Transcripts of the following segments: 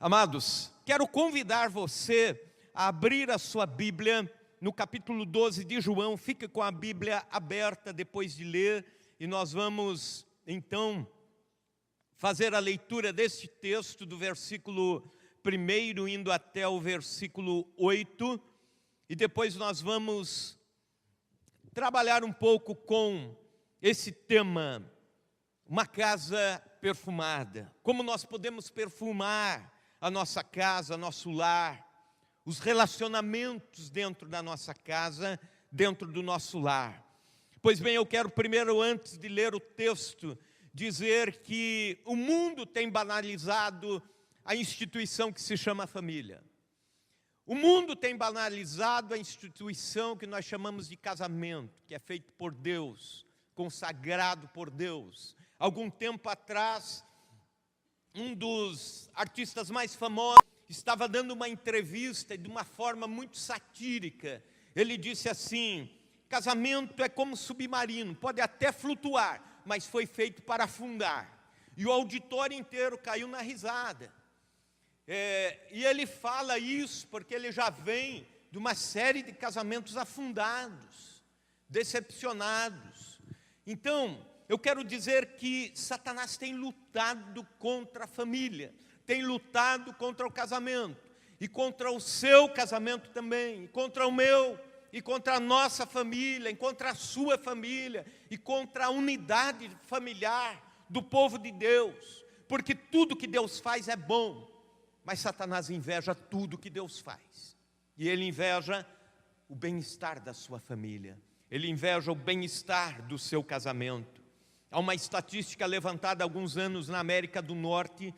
Amados, quero convidar você a abrir a sua Bíblia no capítulo 12 de João. Fique com a Bíblia aberta depois de ler e nós vamos então fazer a leitura deste texto do versículo 1 indo até o versículo 8 e depois nós vamos trabalhar um pouco com esse tema, uma casa perfumada. Como nós podemos perfumar a nossa casa, nosso lar, os relacionamentos dentro da nossa casa, dentro do nosso lar. Pois bem, eu quero primeiro, antes de ler o texto, dizer que o mundo tem banalizado a instituição que se chama família. O mundo tem banalizado a instituição que nós chamamos de casamento, que é feito por Deus, consagrado por Deus. Algum tempo atrás, um dos artistas mais famosos estava dando uma entrevista de uma forma muito satírica. Ele disse assim: casamento é como submarino, pode até flutuar, mas foi feito para afundar. E o auditório inteiro caiu na risada. E ele fala isso porque ele já vem de uma série de casamentos afundados, decepcionados. Então, eu quero dizer que Satanás tem lutado contra a família, tem lutado contra o casamento, e contra o seu casamento também, e contra o meu, e contra a nossa família, e contra a sua família, e contra a unidade familiar do povo de Deus, porque tudo que Deus faz é bom, mas Satanás inveja tudo que Deus faz, e ele inveja o bem-estar da sua família, ele inveja o bem-estar do seu casamento. Há uma estatística levantada há alguns anos na América do Norte,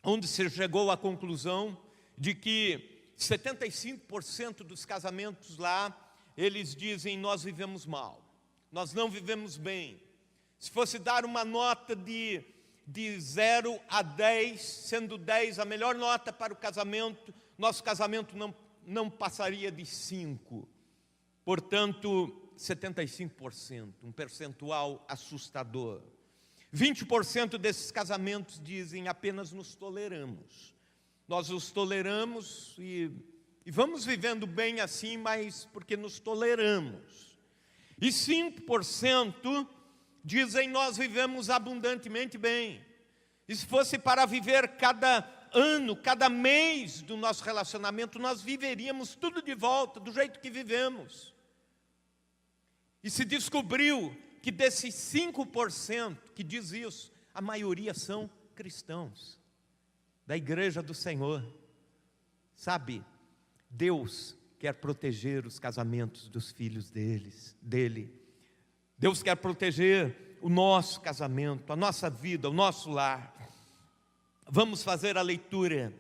onde se chegou à conclusão de que 75% dos casamentos lá, eles dizem: nós vivemos mal, nós não vivemos bem. Se fosse dar uma nota de 0 a 10, sendo 10 a melhor nota para o casamento, nosso casamento não passaria de 5. Portanto, 75%, um percentual assustador. 20% desses casamentos dizem: apenas nos toleramos. Nós os toleramos e vamos vivendo bem assim, mas porque nos toleramos. E 5% dizem: nós vivemos abundantemente bem. E se fosse para viver cada ano, cada mês do nosso relacionamento, nós viveríamos tudo de volta, do jeito que vivemos. E se descobriu que desses 5% que diz isso, a maioria são cristãos, da igreja do Senhor. Sabe, Deus quer proteger os casamentos dos filhos dele. Deus quer proteger o nosso casamento, a nossa vida, o nosso lar. Vamos fazer a leitura,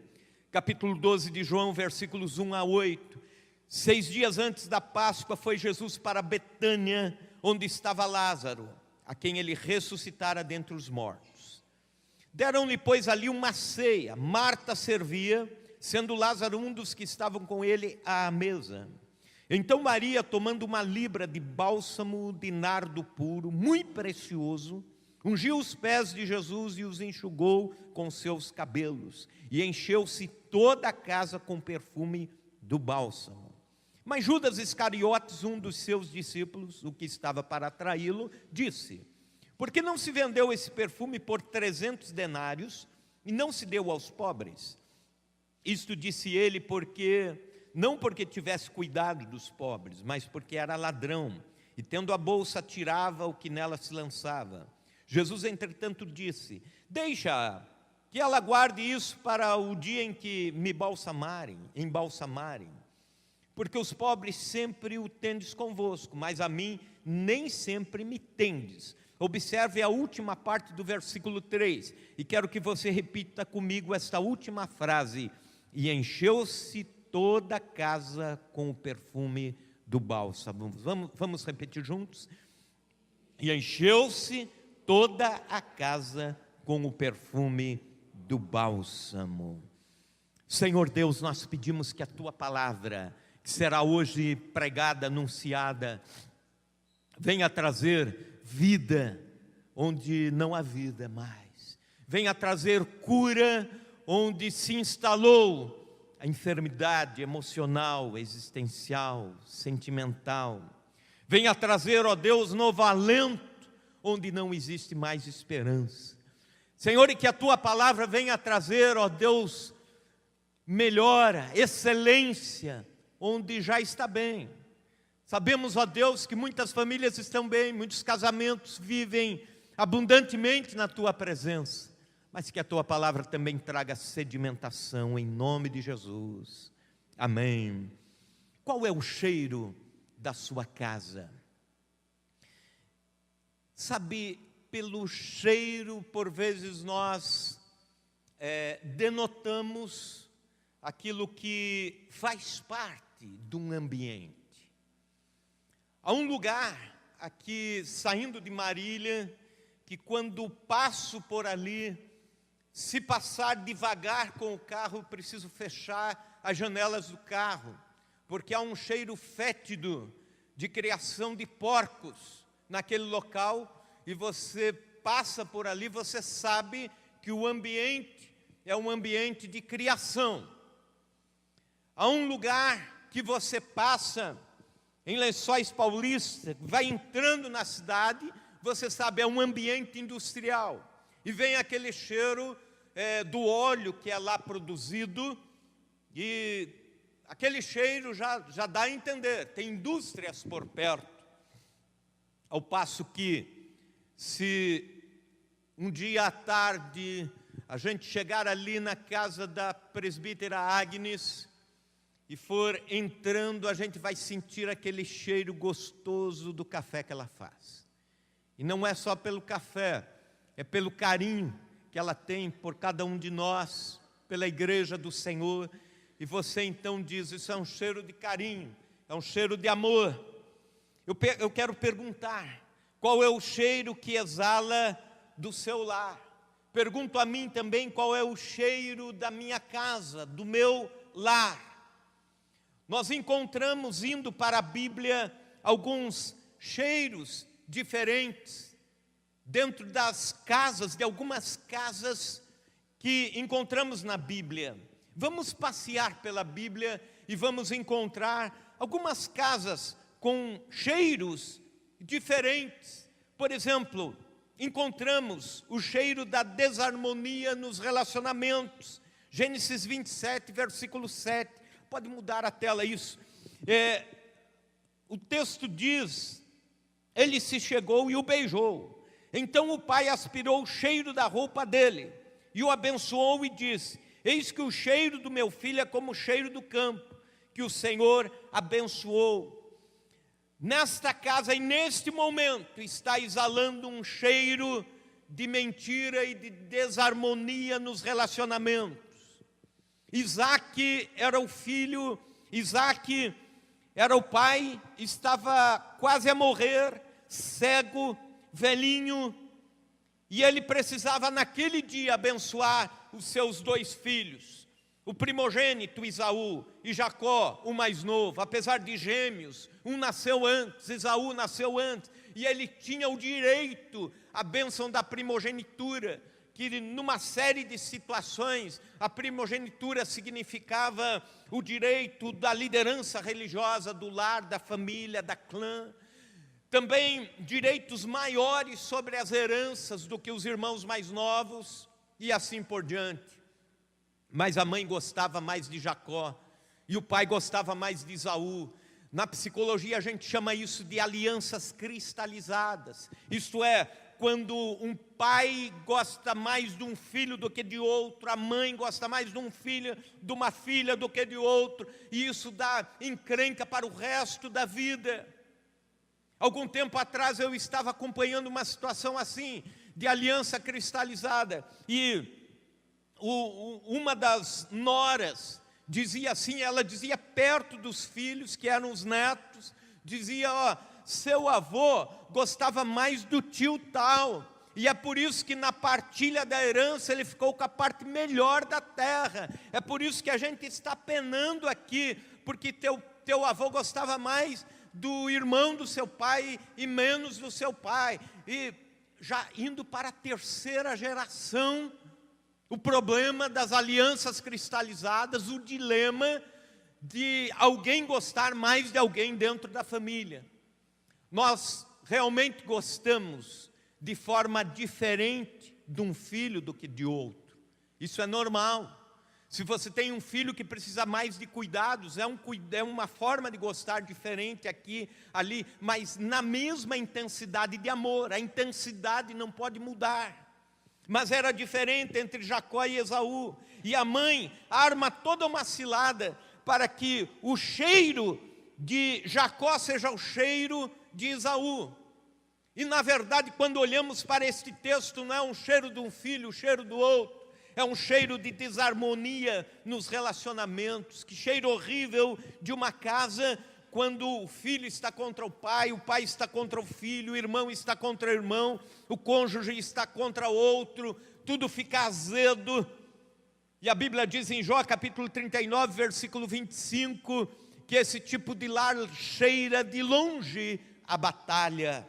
capítulo 12 de João, versículos 1 a 8. 6 dias antes da Páscoa foi Jesus para Betânia, onde estava Lázaro, a quem ele ressuscitara dentre os mortos. Deram-lhe, pois, ali uma ceia. Marta servia, sendo Lázaro um dos que estavam com ele à mesa. Então Maria, tomando uma libra de bálsamo de nardo puro, muito precioso, ungiu os pés de Jesus e os enxugou com seus cabelos, e encheu-se toda a casa com perfume do bálsamo. Mas Judas Iscariotes, um dos seus discípulos, o que estava para traí-lo, disse: por que não se vendeu esse perfume por 300 denários e não se deu aos pobres? Isto disse ele não porque tivesse cuidado dos pobres, mas porque era ladrão, e tendo a bolsa tirava o que nela se lançava. Jesus, entretanto, disse: deixa que ela guarde isso para o dia em que me embalsamarem. Porque os pobres sempre o tendes convosco, mas a mim nem sempre me tendes. Observe a última parte do versículo 3, e quero que você repita comigo esta última frase: e encheu-se toda a casa com o perfume do bálsamo. Vamos repetir juntos? E encheu-se toda a casa com o perfume do bálsamo. Senhor Deus, nós pedimos que a Tua palavra, que será hoje pregada, anunciada, venha trazer vida onde não há vida mais, venha trazer cura onde se instalou a enfermidade emocional, existencial, sentimental. Venha trazer, ó Deus, novo alento, onde não existe mais esperança. Senhor, e que a Tua palavra venha trazer, ó Deus, melhora, excelência, onde já está bem. Sabemos, ó Deus, que muitas famílias estão bem, muitos casamentos vivem abundantemente na Tua presença, mas que a Tua palavra também traga sedimentação, em nome de Jesus. Amém. Qual é o cheiro da sua casa? Sabe, pelo cheiro, por vezes nós denotamos aquilo que faz parte de um ambiente. Há um lugar aqui, saindo de Marília, que quando passo por ali, se passar devagar com o carro, eu preciso fechar as janelas do carro, porque há um cheiro fétido de criação de porcos naquele local, e você passa por ali, você sabe que o ambiente é um ambiente de criação. Há um lugar que você passa em Lençóis Paulista, vai entrando na cidade, você sabe, é um ambiente industrial, e vem aquele cheiro do óleo que é lá produzido, e aquele cheiro já dá a entender, tem indústrias por perto. Ao passo que, se um dia à tarde a gente chegar ali na casa da presbítera Agnes e for entrando, a gente vai sentir aquele cheiro gostoso do café que ela faz. E não é só pelo café, é pelo carinho que ela tem por cada um de nós, pela igreja do Senhor. E você então diz, isso é um cheiro de carinho, é um cheiro de amor. Eu quero perguntar, qual é o cheiro que exala do seu lar? Pergunto a mim também, qual é o cheiro da minha casa, do meu lar? Nós encontramos, indo para a Bíblia, alguns cheiros diferentes, dentro das casas, de algumas casas que encontramos na Bíblia. Vamos passear pela Bíblia e vamos encontrar algumas casas com cheiros diferentes. Por exemplo, encontramos o cheiro da desarmonia nos relacionamentos. Gênesis 27, versículo 7. Pode mudar a tela isso. O texto diz, ele se chegou e o beijou. Então o pai aspirou o cheiro da roupa dele e o abençoou e disse, eis que o cheiro do meu filho é como o cheiro do campo, que o Senhor abençoou. Nesta casa e neste momento está exalando um cheiro de mentira e de desarmonia nos relacionamentos. Isaac era o filho, Isaac era o pai, estava quase a morrer, cego, velhinho, e ele precisava naquele dia abençoar os seus 2 filhos, o primogênito Esaú e Jacó, o mais novo. Apesar de gêmeos, um nasceu antes, Esaú nasceu antes, e ele tinha o direito à bênção da primogenitura, que numa série de situações, a primogenitura significava o direito da liderança religiosa do lar, da família, da clã. Também direitos maiores sobre as heranças do que os irmãos mais novos, e assim por diante. Mas a mãe gostava mais de Jacó, e o pai gostava mais de Esaú. Na psicologia a gente chama isso de alianças cristalizadas. Isto é, quando um pai gosta mais de um filho do que de outro, a mãe gosta mais de um filho, de uma filha do que de outro, e isso dá encrenca para o resto da vida. Algum tempo atrás eu estava acompanhando uma situação assim, de aliança cristalizada, e uma das noras dizia assim, ela dizia perto dos filhos, que eram os netos, dizia, seu avô gostava mais do tio tal, e é por isso que na partilha da herança ele ficou com a parte melhor da terra, é por isso que a gente está penando aqui, porque teu avô gostava mais do irmão do seu pai e menos do seu pai. E já indo para a 3ª geração, o problema das alianças cristalizadas, o dilema de alguém gostar mais de alguém dentro da família. Nós realmente gostamos de forma diferente de um filho do que de outro. Isso é normal. Se você tem um filho que precisa mais de cuidados, é uma forma de gostar diferente aqui, ali, mas na mesma intensidade de amor. A intensidade não pode mudar. Mas era diferente entre Jacó e Esaú. E a mãe arma toda uma cilada para que o cheiro de Jacó seja o cheiro de Esaú. E na verdade, quando olhamos para este texto, não é um cheiro de um filho, o cheiro do outro. É um cheiro de desarmonia nos relacionamentos. Que cheiro horrível de uma casa quando o filho está contra o pai está contra o filho, o irmão está contra o irmão, o cônjuge está contra o outro, tudo fica azedo. E a Bíblia diz em Jó capítulo 39, versículo 25, que esse tipo de lar cheira de longe a batalha.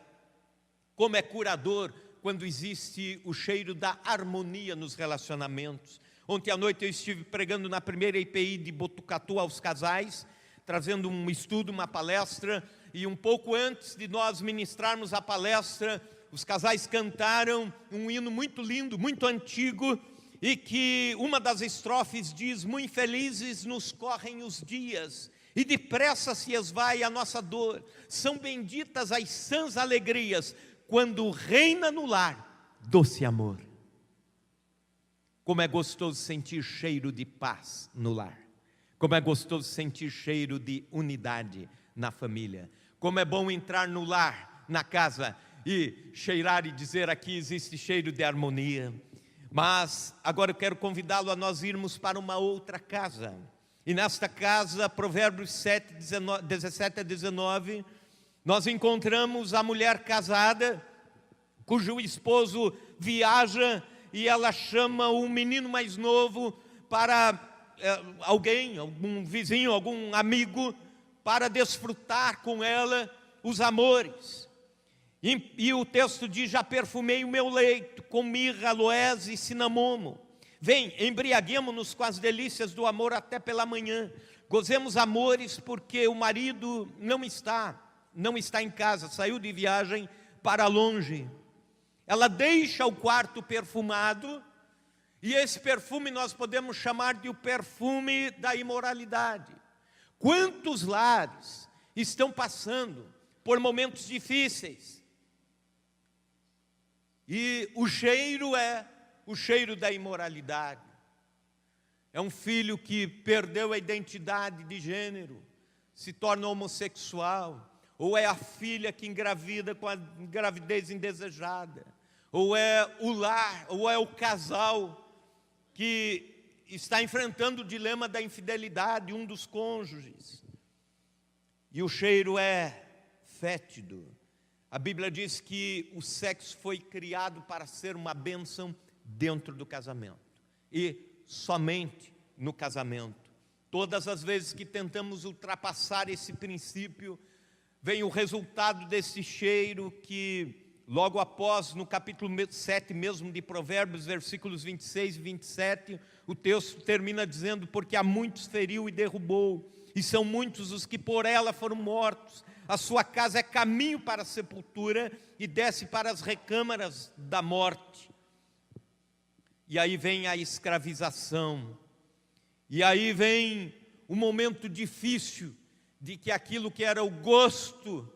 Como é curador quando existe o cheiro da harmonia nos relacionamentos. Ontem à noite eu estive pregando na primeira IPI de Botucatu aos casais, trazendo um estudo, uma palestra, e um pouco antes de nós ministrarmos a palestra, os casais cantaram um hino muito lindo, muito antigo, e que uma das estrofes diz: muito felizes nos correm os dias, e depressa se esvai a nossa dor, são benditas as sãs alegrias, quando reina no lar doce amor. Como é gostoso sentir cheiro de paz no lar. Como é gostoso sentir cheiro de unidade na família. Como é bom entrar no lar, na casa, e cheirar e dizer: aqui existe cheiro de harmonia. Mas agora eu quero convidá-lo a nós irmos para uma outra casa. E nesta casa, Provérbios 7, 17 a 19, nós encontramos a mulher casada, cujo esposo viaja, e ela chama o menino mais novo para alguém, algum vizinho, algum amigo, para desfrutar com ela os amores. E o texto diz: já perfumei o meu leito com mirra, aloés e cinamomo. Vem, embriaguemo-nos com as delícias do amor até pela manhã. Gozemos amores, porque o marido não está em casa, saiu de viagem para longe. Ela deixa o quarto perfumado, e esse perfume nós podemos chamar de o perfume da imoralidade. Quantos lares estão passando por momentos difíceis? E o cheiro é o cheiro da imoralidade. É um filho que perdeu a identidade de gênero, se torna homossexual. Ou é a filha que engravida com a gravidez indesejada. Ou é o lar, ou é o casal que está enfrentando o dilema da infidelidade, um dos cônjuges. E o cheiro é fétido. A Bíblia diz que o sexo foi criado para ser uma bênção dentro do casamento. E somente no casamento. Todas as vezes que tentamos ultrapassar esse princípio, vem o resultado desse cheiro que, logo após, no capítulo 7 mesmo de Provérbios, versículos 26 e 27, o texto termina dizendo: porque a muitos feriu e derrubou, e são muitos os que por ela foram mortos. A sua casa é caminho para a sepultura e desce para as recâmaras da morte. E aí vem a escravização, e aí vem o momento difícil de que aquilo que era o gosto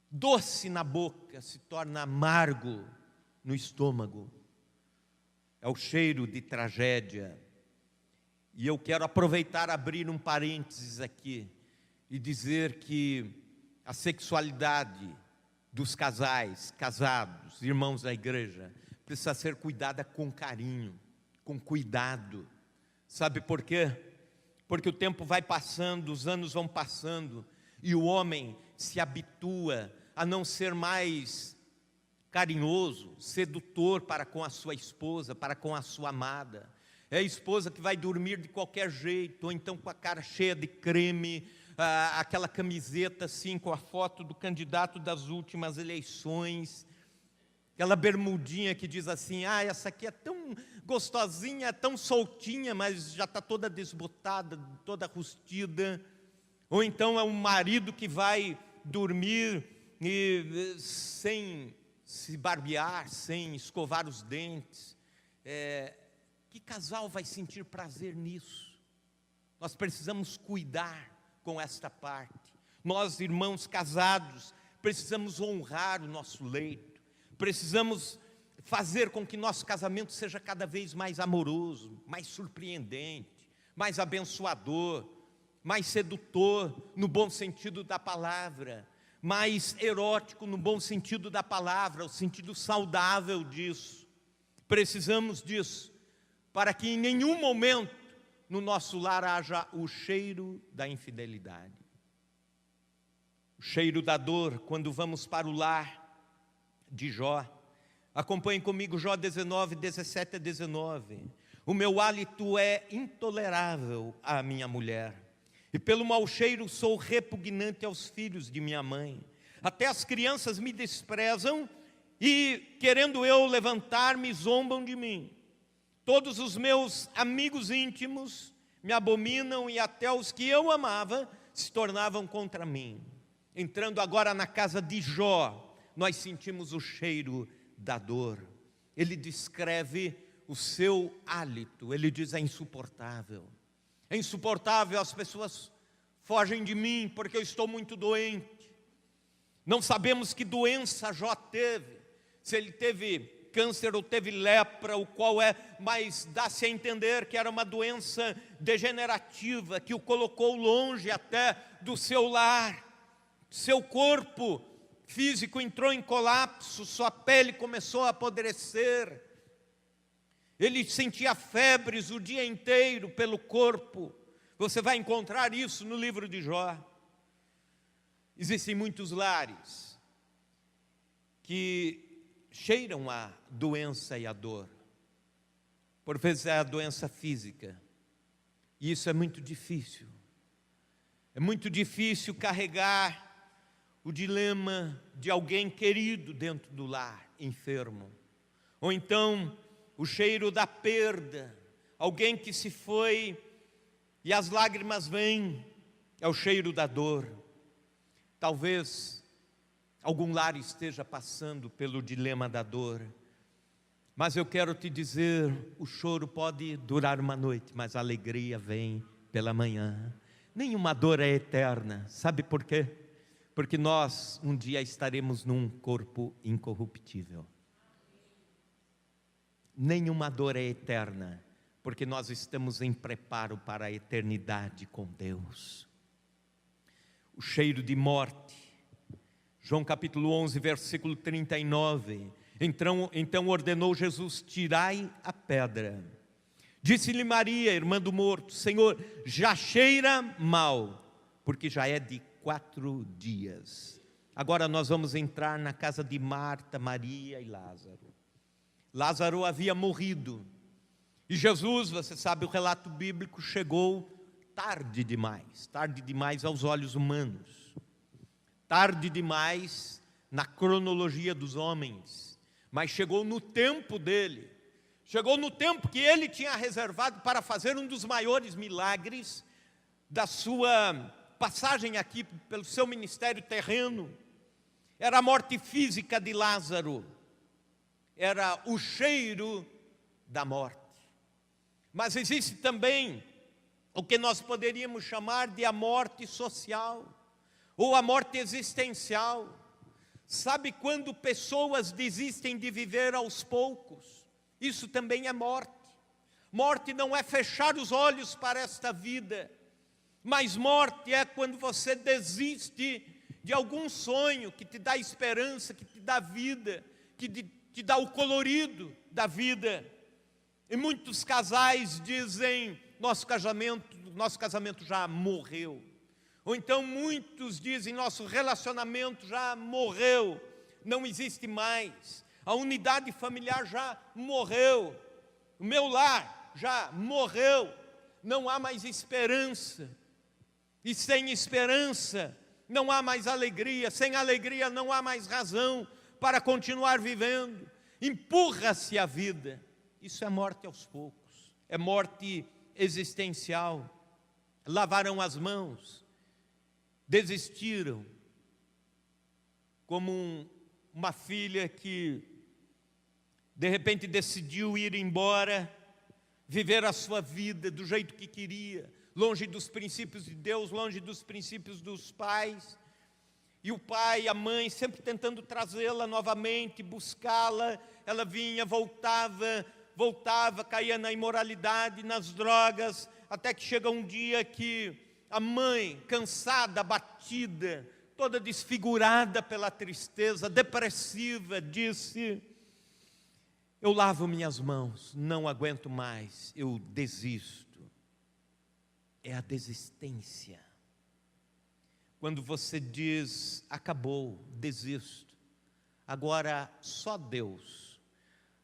doce na boca se torna amargo no estômago. É o cheiro de tragédia. E eu quero aproveitar, abrir um parênteses aqui e dizer que a sexualidade dos casais, casados, irmãos da igreja, precisa ser cuidada com carinho, com cuidado. Sabe por quê? Porque o tempo vai passando, os anos vão passando, e o homem se habitua a não ser mais carinhoso, sedutor para com a sua esposa, para com a sua amada. É a esposa que vai dormir de qualquer jeito, ou então com a cara cheia de creme, aquela camiseta assim com a foto do candidato das últimas eleições. Aquela bermudinha que diz assim: ah, essa aqui é tão gostosinha, é tão soltinha, mas já está toda desbotada, toda rustida. Ou então é um marido que vai dormir sem se barbear, sem escovar os dentes. Que casal vai sentir prazer nisso? Nós precisamos cuidar com esta parte. Nós, irmãos casados, precisamos honrar o nosso leito. Precisamos fazer com que nosso casamento seja cada vez mais amoroso, mais surpreendente, mais abençoador, mais sedutor, no bom sentido da palavra, mais erótico no bom sentido da palavra, o sentido saudável disso. Precisamos disso, para que em nenhum momento no nosso lar haja o cheiro da infidelidade. O cheiro da dor, quando vamos para o lar de Jó. Acompanhe comigo Jó 19, 17 a 19. O meu hálito é intolerável à minha mulher, e pelo mau cheiro sou repugnante aos filhos de minha mãe. Até as crianças me desprezam e, querendo eu levantar-me, zombam de mim. Todos os meus amigos íntimos me abominam, e até os que eu amava se tornavam contra mim. Entrando agora na casa de Jó, nós sentimos o cheiro da dor. Ele descreve o seu hálito, ele diz: é insuportável. É insuportável, as pessoas fogem de mim porque eu estou muito doente. Não sabemos que doença Jó teve, se ele teve câncer ou teve lepra, o qual é, mas dá-se a entender que era uma doença degenerativa, que o colocou longe até do seu lar. Seu corpo físico entrou em colapso, sua pele começou a apodrecer. Ele sentia febres o dia inteiro pelo corpo. Você vai encontrar isso no livro de Jó. Existem muitos lares que cheiram a doença e a dor. Por vezes é a doença física. E isso é muito difícil. É muito difícil carregar o dilema de alguém querido dentro do lar, enfermo. Ou então, o cheiro da perda, alguém que se foi e as lágrimas vêm, é o cheiro da dor. Talvez algum lar esteja passando pelo dilema da dor, mas eu quero te dizer, o choro pode durar uma noite, mas a alegria vem pela manhã. Nenhuma dor é eterna, sabe por quê? Porque nós um dia estaremos num corpo incorruptível. Nenhuma dor é eterna, porque nós estamos em preparo para a eternidade com Deus. O cheiro de morte, João capítulo 11, versículo 39. Então ordenou Jesus: tirai a pedra. Disse-lhe Maria, irmã do morto: Senhor, já cheira mal, porque já é de 4 dias. Agora nós vamos entrar na casa de Marta, Maria e Lázaro. Lázaro havia morrido. E Jesus, você sabe o relato bíblico, chegou tarde demais aos olhos humanos. Tarde demais na cronologia dos homens. Mas chegou no tempo dele. Chegou no tempo que ele tinha reservado para fazer um dos maiores milagres da sua passagem aqui pelo seu ministério terreno. Era a morte física de Lázaro, era o cheiro da morte. Mas existe também o que nós poderíamos chamar de a morte social, ou a morte existencial. Sabe quando pessoas desistem de viver aos poucos? Isso também é morte. Morte não é fechar os olhos para esta vida, mas morte é quando você desiste de algum sonho que te dá esperança, que te dá vida, que te dá o colorido da vida. E muitos casais dizem: nosso casamento já morreu. Ou então muitos dizem: nosso relacionamento já morreu, não existe mais. A unidade familiar já morreu, o meu lar já morreu, não há mais esperança. E sem esperança não há mais alegria, sem alegria não há mais razão para continuar vivendo, empurra-se a vida. Isso é morte aos poucos, é morte existencial. Lavaram as mãos, desistiram, como uma filha que de repente decidiu ir embora, viver a sua vida do jeito que queria, longe dos princípios de Deus, longe dos princípios dos pais. E o pai e a mãe sempre tentando trazê-la novamente, buscá-la. Ela vinha, voltava, caía na imoralidade, nas drogas, até que chega um dia que a mãe, cansada, abatida, toda desfigurada pela tristeza, depressiva, disse: eu lavo minhas mãos, não aguento mais, eu desisto. É a desistência. Quando você diz, acabou, desisto, agora só Deus.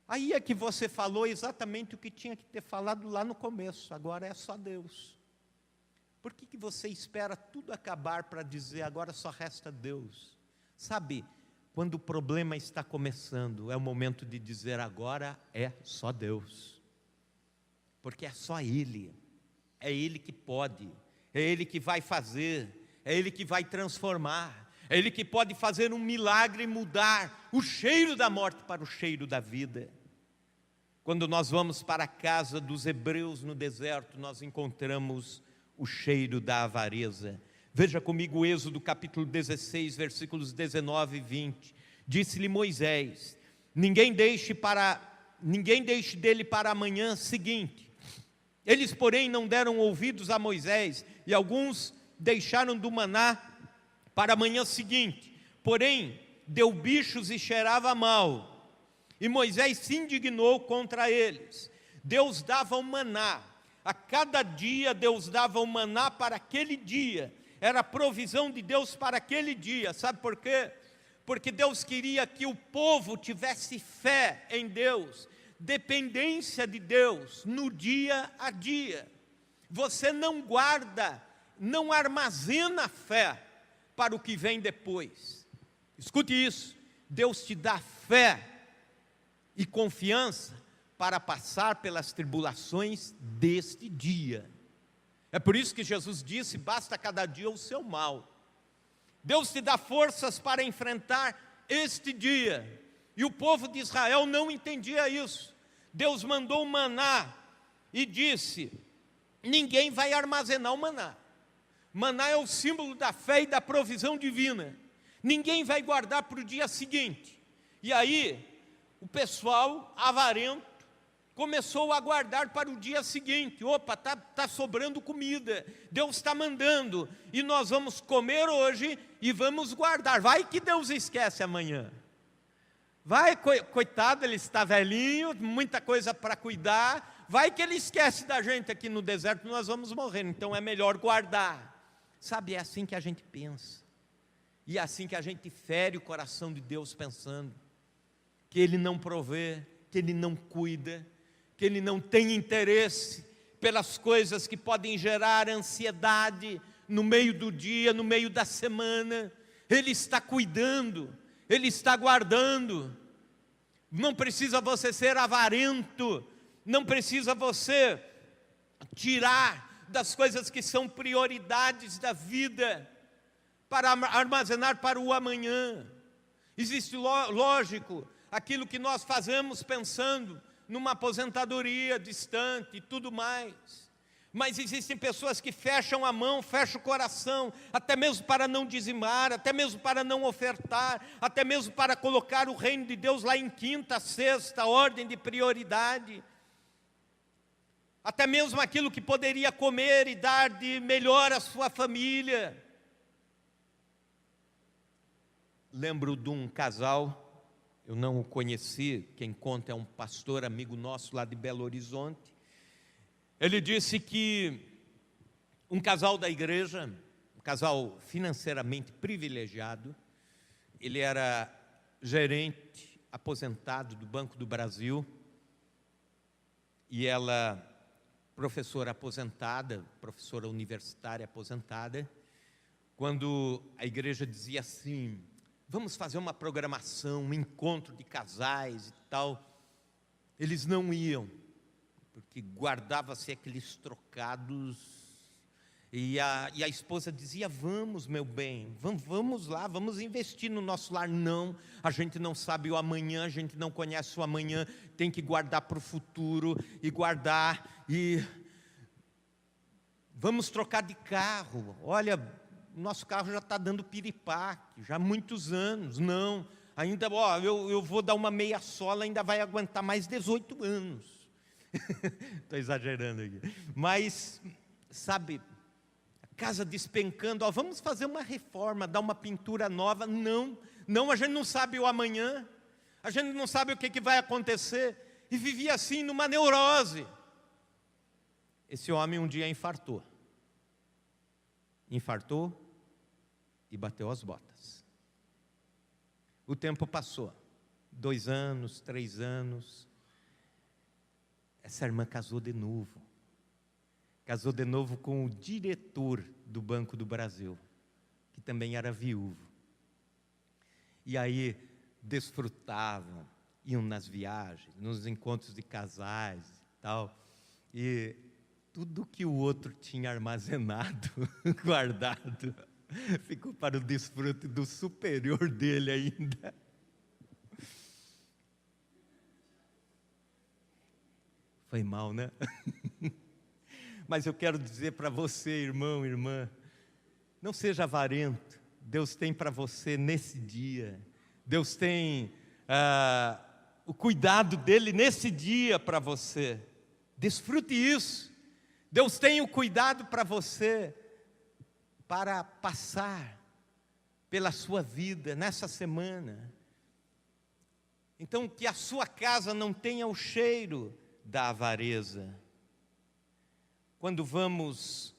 Aí é que você falou exatamente o que tinha que ter falado lá no começo, agora é só Deus. Por que você espera tudo acabar para dizer, agora só resta Deus? Sabe, quando o problema está começando, é o momento de dizer, agora é só Deus. Porque é só Ele, é Ele que pode, é Ele que vai fazer, é Ele que vai transformar, é Ele que pode fazer um milagre e mudar o cheiro da morte para o cheiro da vida. Quando nós vamos para a casa dos hebreus no deserto, nós encontramos o cheiro da avareza. Veja comigo o Êxodo capítulo 16, versículos 19 e 20. Disse-lhe Moisés: ninguém deixe dele para a manhã seguinte. Eles, porém, não deram ouvidos a Moisés, e alguns deixaram do maná para a manhã seguinte. Porém, deu bichos e cheirava mal. E Moisés se indignou contra eles. Deus dava o maná. A cada dia Deus dava o maná para aquele dia. Era a provisão de Deus para aquele dia. Sabe por quê? Porque Deus queria que o povo tivesse fé em Deus, dependência de Deus no dia a dia. Você não guarda, não armazena fé para o que vem depois. Escute isso, Deus te dá fé e confiança para passar pelas tribulações deste dia. É por isso que Jesus disse, basta cada dia o seu mal. Deus te dá forças para enfrentar este dia. E o povo de Israel não entendia isso. Deus mandou o maná e disse, ninguém vai armazenar o maná. Maná é o símbolo da fé e da provisão divina. Ninguém vai guardar para o dia seguinte. E aí, o pessoal avarento começou a guardar para o dia seguinte. Opa, tá sobrando comida, Deus está mandando, e nós vamos comer hoje e vamos guardar. Vai que Deus esquece amanhã. Vai, coitado, ele está velhinho, muita coisa para cuidar. Vai que ele esquece da gente aqui no deserto, nós vamos morrer, então é melhor guardar. Sabe, é assim que a gente pensa. E é assim que a gente fere o coração de Deus pensando que Ele não provê, que Ele não cuida, que Ele não tem interesse pelas coisas que podem gerar ansiedade no meio do dia, no meio da semana. Ele está cuidando, Ele está guardando. Não precisa você ser avarento, não precisa você tirar das coisas que são prioridades da vida para armazenar para o amanhã. Existe, lógico, aquilo que nós fazemos pensando numa aposentadoria distante e tudo mais. Mas existem pessoas que fecham a mão, fecham o coração, até mesmo para não dizimar, até mesmo para não ofertar, até mesmo para colocar o reino de Deus lá em quinta, sexta, ordem de prioridade. Até mesmo aquilo que poderia comer e dar de melhor à sua família. Lembro de um casal, eu não o conheci, quem conta é um pastor amigo nosso lá de Belo Horizonte. Ele disse que um casal da igreja, um casal financeiramente privilegiado, ele era gerente aposentado do Banco do Brasil, e ela, professora aposentada, professora universitária aposentada. Quando a igreja dizia assim, vamos fazer uma programação, um encontro de casais e tal. Eles não iam, porque guardava-se aqueles trocados. E a esposa dizia, vamos, meu bem, vamos lá, vamos investir no nosso lar. Não, a gente não sabe o amanhã, a gente não conhece o amanhã, tem que guardar para o futuro, e guardar, e vamos trocar de carro. Olha, nosso carro já está dando piripaque, já há muitos anos. Não, ainda, eu vou dar uma meia sola, ainda vai aguentar mais 18 anos. Estou exagerando aqui, mas, sabe, casa despencando, vamos fazer uma reforma, dar uma pintura nova. Não, a gente não sabe o amanhã, a gente não sabe o que vai acontecer, e vivia assim numa neurose. Esse homem um dia infartou e bateu as botas. O tempo passou, 2 anos, 3 anos, essa irmã casou de novo. Casou de novo com o diretor do Banco do Brasil, que também era viúvo. E aí desfrutavam, iam nas viagens, nos encontros de casais e tal. E tudo que o outro tinha armazenado, guardado, ficou para o desfrute do superior dele ainda. Foi mal, né? Mas eu quero dizer para você, irmão, irmã, não seja avarento. Deus tem para você nesse dia. Deus tem o cuidado dEle nesse dia para você. Desfrute isso. Deus tem o cuidado para você, para passar pela sua vida nessa semana. Então, que a sua casa não tenha o cheiro da avareza. Quando vamos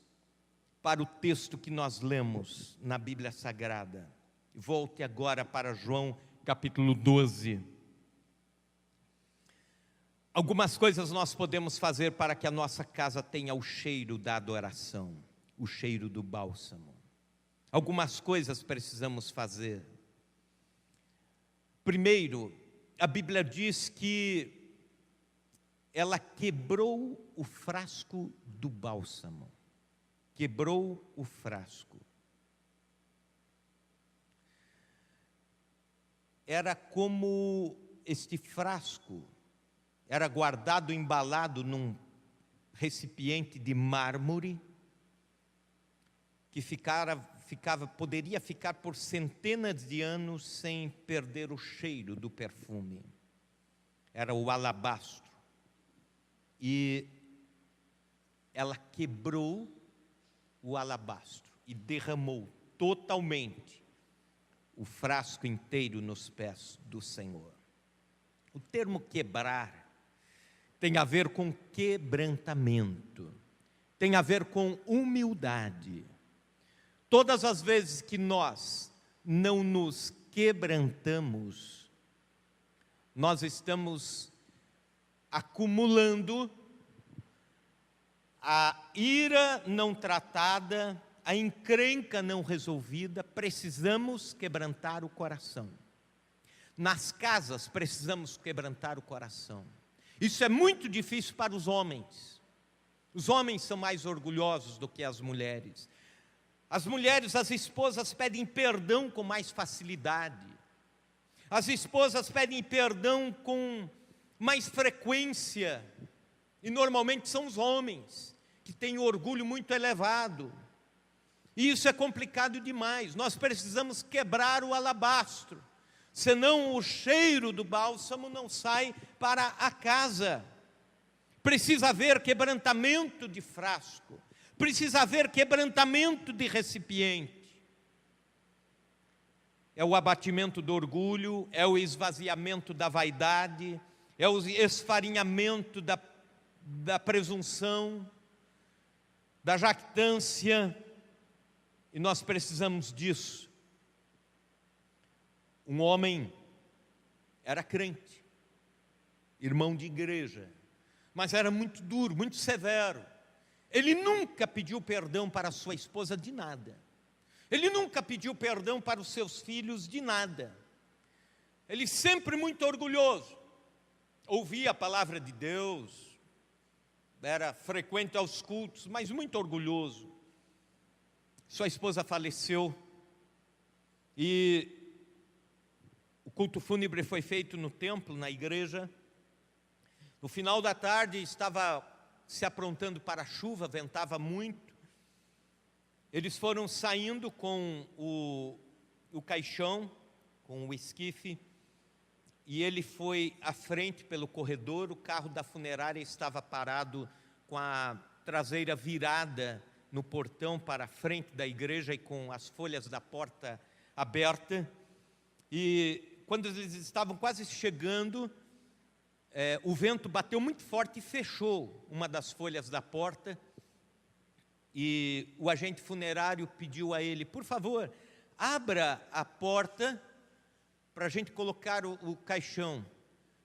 para o texto que nós lemos na Bíblia Sagrada, volte agora para João capítulo 12. Algumas coisas nós podemos fazer para que a nossa casa tenha o cheiro da adoração, o cheiro do bálsamo. Algumas coisas precisamos fazer. Primeiro, a Bíblia diz que ela quebrou o frasco do bálsamo. Quebrou o frasco. Era como este frasco era guardado, embalado num recipiente de mármore, que poderia ficar por centenas de anos sem perder o cheiro do perfume. Era o alabastro. E ela quebrou o alabastro e derramou totalmente o frasco inteiro nos pés do Senhor. O termo quebrar tem a ver com quebrantamento, tem a ver com humildade. Todas as vezes que nós não nos quebrantamos, nós estamos acumulando a ira não tratada, a encrenca não resolvida. Precisamos quebrantar o coração. Nas casas precisamos quebrantar o coração. Isso é muito difícil para os homens. Os homens são mais orgulhosos do que as mulheres. As mulheres, as esposas pedem perdão com mais facilidade. As esposas pedem perdão com mais frequência. E normalmente são os homens que têm orgulho muito elevado. E isso é complicado demais. Nós precisamos quebrar o alabastro. Senão o cheiro do bálsamo não sai para a casa. Precisa haver quebrantamento de frasco. Precisa haver quebrantamento de recipiente. É o abatimento do orgulho, é o esvaziamento da vaidade, é o esfarinhamento da presunção, da jactância. E nós precisamos disso. Um homem era crente, irmão de igreja, mas era muito duro, muito severo. Ele nunca pediu perdão para sua esposa de nada. Ele nunca pediu perdão para os seus filhos de nada. Ele sempre muito orgulhoso. Ouvia a palavra de Deus, era frequente aos cultos, mas muito orgulhoso. Sua esposa faleceu e o culto fúnebre foi feito no templo, na igreja. No final da tarde estava se aprontando para a chuva, ventava muito. Eles foram saindo com o caixão, com o esquife, e ele foi à frente pelo corredor. O carro da funerária estava parado com a traseira virada no portão para a frente da igreja e com as folhas da porta aberta. E quando eles estavam quase chegando, o vento bateu muito forte e fechou uma das folhas da porta. E o agente funerário pediu a ele: por favor, abra a porta para a gente colocar o caixão.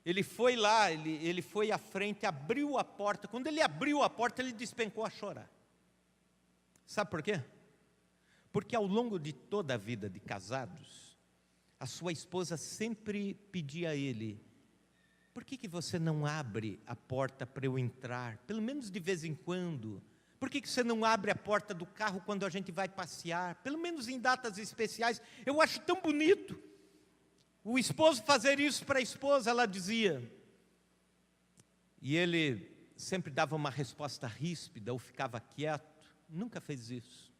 Ele foi lá, ele foi à frente, abriu a porta. Quando ele abriu a porta, ele despencou a chorar. Sabe por quê? Porque ao longo de toda a vida de casados, a sua esposa sempre pedia a ele: por que você não abre a porta para eu entrar, pelo menos de vez em quando? Por que você não abre a porta do carro quando a gente vai passear, pelo menos em datas especiais? Eu acho tão bonito o esposo fazer isso para a esposa, ela dizia. E ele sempre dava uma resposta ríspida ou ficava quieto, nunca fez isso.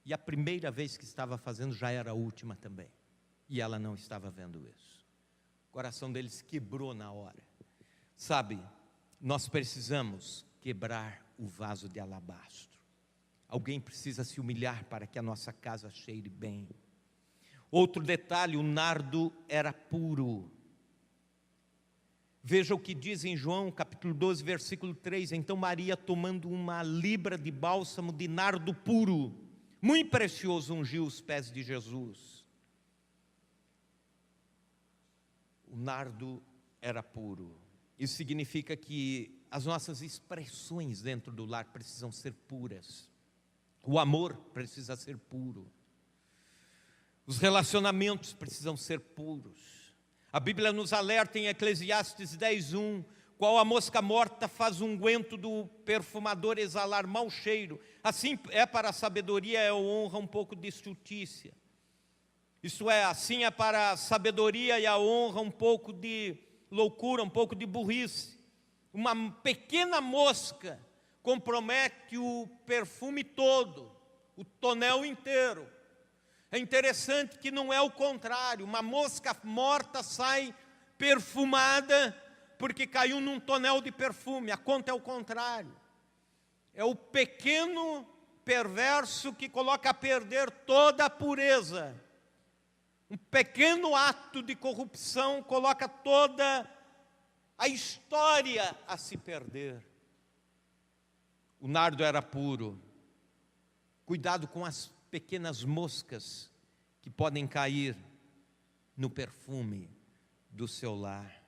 E a primeira vez que estava fazendo já era a última também. E ela não estava vendo isso. O coração dele se quebrou na hora. Sabe, nós precisamos quebrar o vaso de alabastro. Alguém precisa se humilhar para que a nossa casa cheire bem. Outro detalhe, o nardo era puro. Veja o que diz em João, capítulo 12, versículo 3. Então Maria, tomando uma libra de bálsamo de nardo puro, muito precioso, ungiu os pés de Jesus. O nardo era puro. Isso significa que as nossas expressões dentro do lar precisam ser puras. O amor precisa ser puro. Os relacionamentos precisam ser puros. A Bíblia nos alerta em Eclesiastes 10:1, qual a mosca morta faz o unguento do perfumador exalar mau cheiro, assim é para a sabedoria e a honra um pouco de estultícia. Isto é, assim é para a sabedoria e a honra um pouco de loucura, um pouco de burrice. Uma pequena mosca compromete o perfume todo, o tonel inteiro. É interessante que não é o contrário. Uma mosca morta sai perfumada porque caiu num tonel de perfume. A conta é o contrário. É o pequeno perverso que coloca a perder toda a pureza. Um pequeno ato de corrupção coloca toda a história a se perder. O nardo era puro. Cuidado com as pequenas moscas que podem cair no perfume do seu lar.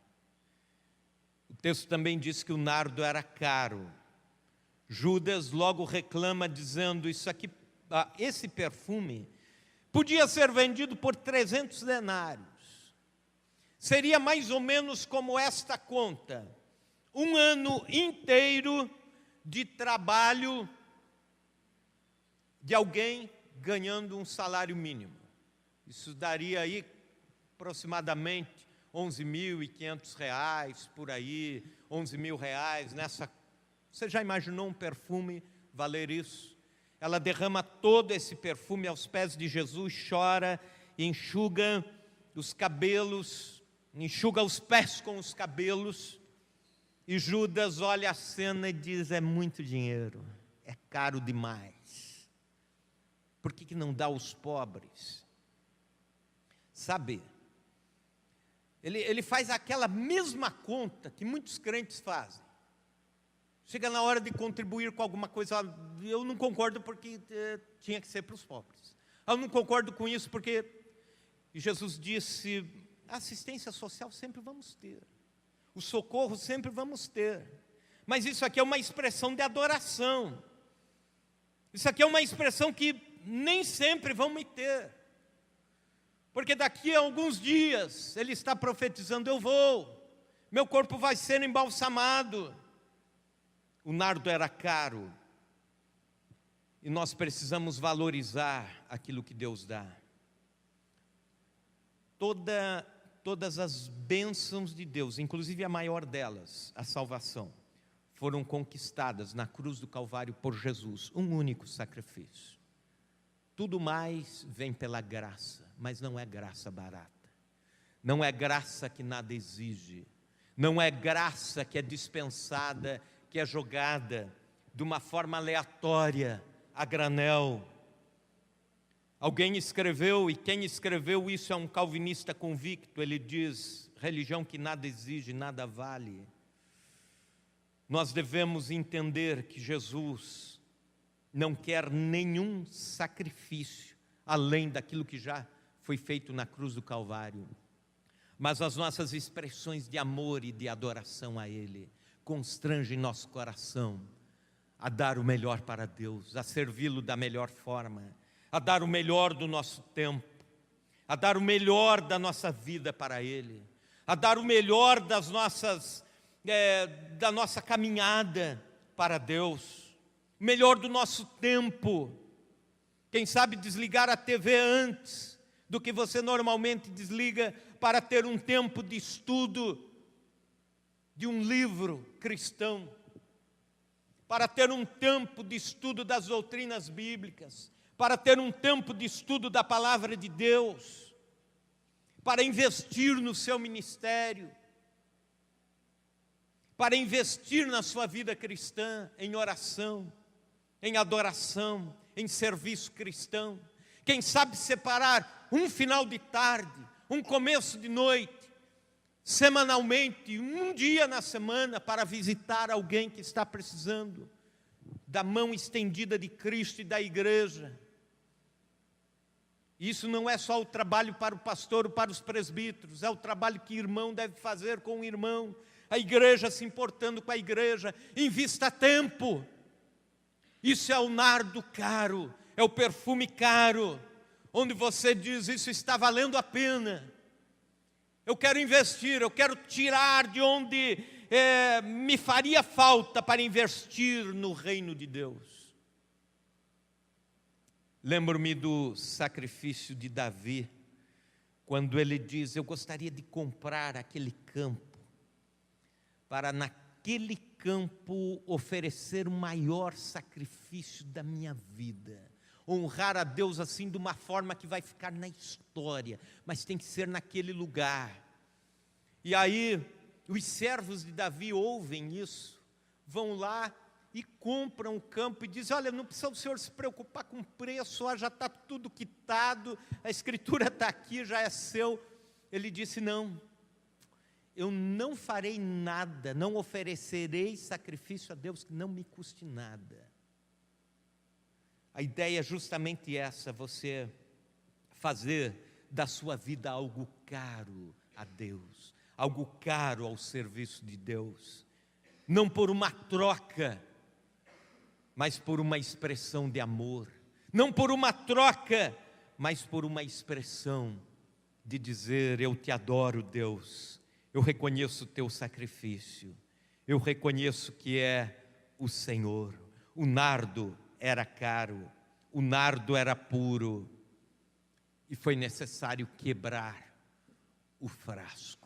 O texto também diz que o nardo era caro. Judas logo reclama dizendo: esse perfume podia ser vendido por 300 denários. Seria mais ou menos como esta conta: um ano inteiro de trabalho de alguém ganhando um salário mínimo. Isso daria aí aproximadamente R$11.500, por aí, R$11.000. Você já imaginou um perfume valer isso? Ela derrama todo esse perfume aos pés de Jesus, chora, enxuga os cabelos, enxuga os pés com os cabelos, e Judas olha a cena e diz: é muito dinheiro, é caro demais. Por que não dá aos pobres? Sabe, ele faz aquela mesma conta que muitos crentes fazem. Chega na hora de contribuir com alguma coisa: eu não concordo porque tinha que ser para os pobres. Eu não concordo com isso porque... E Jesus disse: a assistência social sempre vamos ter. O socorro sempre vamos ter. Mas isso aqui é uma expressão de adoração. Isso aqui é uma expressão que nem sempre vão me ter. Porque daqui a alguns dias, ele está profetizando, eu vou, meu corpo vai ser embalsamado. O nardo era caro, e nós precisamos valorizar aquilo que Deus dá. Todas as bênçãos de Deus, inclusive a maior delas, a salvação, foram conquistadas na cruz do Calvário por Jesus, um único sacrifício. Tudo mais vem pela graça, mas não é graça barata. Não é graça que nada exige. Não é graça que é dispensada, que é jogada de uma forma aleatória, a granel. Alguém escreveu, e quem escreveu isso é um calvinista convicto, ele diz, religião que nada exige, nada vale. Nós devemos entender que Jesus não quer nenhum sacrifício além daquilo que já foi feito na cruz do Calvário. Mas as nossas expressões de amor e de adoração a Ele constrangem nosso coração a dar o melhor para Deus, a servi-lo da melhor forma, a dar o melhor do nosso tempo, a dar o melhor da nossa vida para Ele, a dar o melhor da nossa caminhada para Deus, o melhor do nosso tempo. Quem sabe desligar a TV antes do que você normalmente desliga para ter um tempo de estudo de um livro cristão, para ter um tempo de estudo das doutrinas bíblicas, para ter um tempo de estudo da palavra de Deus, para investir no seu ministério, para investir na sua vida cristã, em oração, em adoração, em serviço cristão. Quem sabe separar um final de tarde, um começo de noite, semanalmente, um dia na semana, para visitar alguém que está precisando da mão estendida de Cristo e da igreja. Isso não é só o trabalho para o pastor ou para os presbíteros, é o trabalho que o irmão deve fazer com o irmão, a igreja se importando com a igreja. Invista tempo. Isso é o nardo caro, é o perfume caro, onde você diz, isso está valendo a pena. Eu quero investir, eu quero tirar de onde me faria falta para investir no reino de Deus. Lembro-me do sacrifício de Davi, quando ele diz, eu gostaria de comprar aquele campo, para naquele campo oferecer o maior sacrifício da minha vida, honrar a Deus assim de uma forma que vai ficar na história, mas tem que ser naquele lugar. E aí os servos de Davi ouvem isso, vão lá e compram o campo e dizem, olha, não precisa o senhor se preocupar com o preço, já está tudo quitado, a escritura está aqui, já é seu. Ele disse, não, eu não farei nada, não oferecerei sacrifício a Deus que não me custe nada. A ideia é justamente essa, você fazer da sua vida algo caro a Deus, algo caro ao serviço de Deus, não por uma troca, mas por uma expressão de amor, não por uma troca, mas por uma expressão de dizer, eu te adoro, Deus, eu reconheço o teu sacrifício, eu reconheço que é o Senhor. O nardo era caro, o nardo era puro, e foi necessário quebrar o frasco.